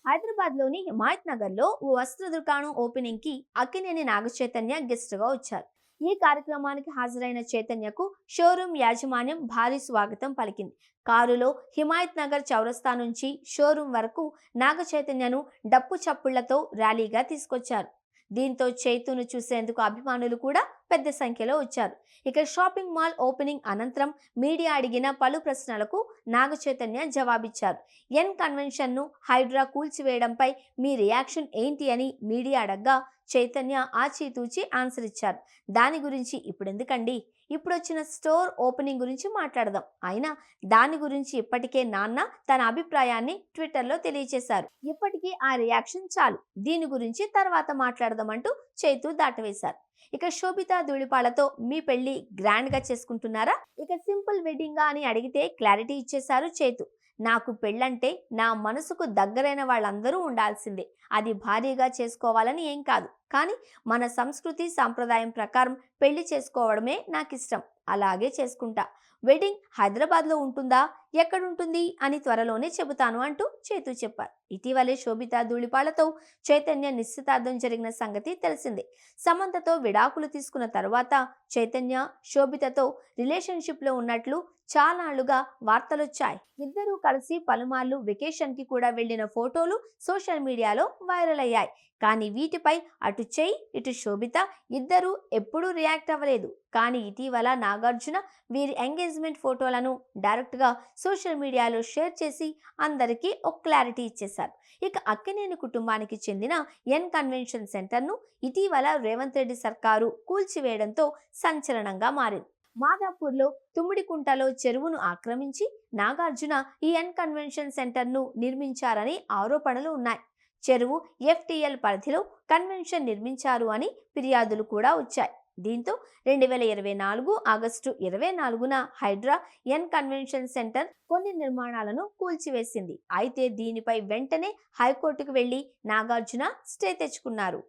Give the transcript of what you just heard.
హైదరాబాద్లోని హిమాయత్ నగర్లో ఓ వస్త్ర దుకాణం ఓపెనింగ్కి అక్కినేని నాగచైతన్య గెస్ట్గా వచ్చారు. ఈ కార్యక్రమానికి హాజరైన చైతన్యకు షోరూం యాజమాన్యం భారీ స్వాగతం పలికింది. కారులో హిమాయత్ నగర్ చౌరస్తా నుంచి షోరూం వరకు నాగచైతన్యను డప్పు చప్పుళ్లతో ర్యాలీగా తీసుకొచ్చారు. దీంతో చైతును చూసేందుకు అభిమానులు కూడా పెద్ద సంఖ్యలో వచ్చారు. ఇక షాపింగ్ మాల్ ఓపెనింగ్ అనంతరం మీడియా అడిగిన పలు ప్రశ్నలకు నాగచైతన్య జవాబిచ్చారు. ఎన్ కన్వెన్షన్ ను హైడ్రా కూల్చివేయడంపై మీ రియాక్షన్ ఏంటి అని మీడియా అడగ్గా చైతన్య ఆచితూచి ఆన్సర్ ఇచ్చారు. దాని గురించి ఇప్పుడెందుకండి, ఇప్పుడొచ్చిన స్టోర్ ఓపెనింగ్ గురించి మాట్లాడదాం. అయినా దాని గురించి ఇప్పటికే నాన్న తన అభిప్రాయాన్ని ట్విట్టర్లో తెలియజేశారు. ఇప్పటికీ ఆ రియాక్షన్ చాలు, దీని గురించి తర్వాత మాట్లాడదాం అంటూ చైతు దాటవేశారు. ఇక శోభిత ధూళిపాలతో మీ పెళ్లి గ్రాండ్ గా చేసుకుంటున్నారా, ఇక సింపుల్ వెడ్డింగా అని అడిగితే క్లారిటీ ఇచ్చేశారు చైతు. నాకు పెళ్ళంటే నా మనసుకు దగ్గరైన వాళ్ళందరూ ఉండాల్సిందే, అది భారీగా చేసుకోవాలని ఏం కాదు, కానీ మన సంస్కృతి సాంప్రదాయం ప్రకారం పెళ్లి చేసుకోవడమే నాకు ఇష్టం, అలాగే చేసుకుంటా. వెడ్డింగ్ హైదరాబాద్లో ఉంటుందా, ఎక్కడుంటుంది అని త్వరలోనే చెబుతాను అంటూ చైతు చెప్పారు. ఇటీవలే శోభిత ధూళిపాలతో చైతన్య నిశ్చితార్థం జరిగిన సంగతి తెలిసిందే. సమంతతో విడాకులు తీసుకున్న తరువాత చైతన్య శోభితతో రిలేషన్షిప్లో ఉన్నట్లు చాలాళ్లుగా వార్తలొచ్చాయి. ఇద్దరూ కలిసి పలుమార్లు వెకేషన్కి కూడా వెళ్లిన ఫోటోలు సోషల్ మీడియాలో వైరల్ అయ్యాయి. కానీ వీటిపై అటు చై ఇటు శోభిత ఇద్దరూ ఎప్పుడూ రియాక్ట్ అవ్వలేదు. కానీ ఇటీవల నాగార్జున వీరి ఎంగేజ్మెంట్ ఫోటోలను డైరెక్ట్గా సోషల్ మీడియాలో షేర్ చేసి అందరికీ ఒక క్లారిటీ ఇచ్చేశారు. ఇక అక్కినేని కుటుంబానికి చెందిన ఎన్ కన్వెన్షన్ సెంటర్ను ఇటీవల రేవంత్ రెడ్డి సర్కారు కూల్చివేయడంతో సంచలనంగా మారింది. మాదాపూర్లో తుమ్మిడికుంటలో చెరువును ఆక్రమించి నాగార్జున ఈ ఎన్ కన్వెన్షన్ సెంటర్ను నిర్మించారని ఆరోపణలు ఉన్నాయి. చెరువు ఎఫ్టీఎల్ పరిధిలో కన్వెన్షన్ నిర్మించారు అని ఫిర్యాదులు కూడా వచ్చాయి. దీంతో 2024 ఆగస్టు 24న హైడ్రా ఎన్ కన్వెన్షన్ సెంటర్ కొన్ని నిర్మాణాలను కూల్చివేసింది. అయితే దీనిపై వెంటనే హైకోర్టుకు వెళ్లి నాగార్జున స్టే తెచ్చుకున్నారు.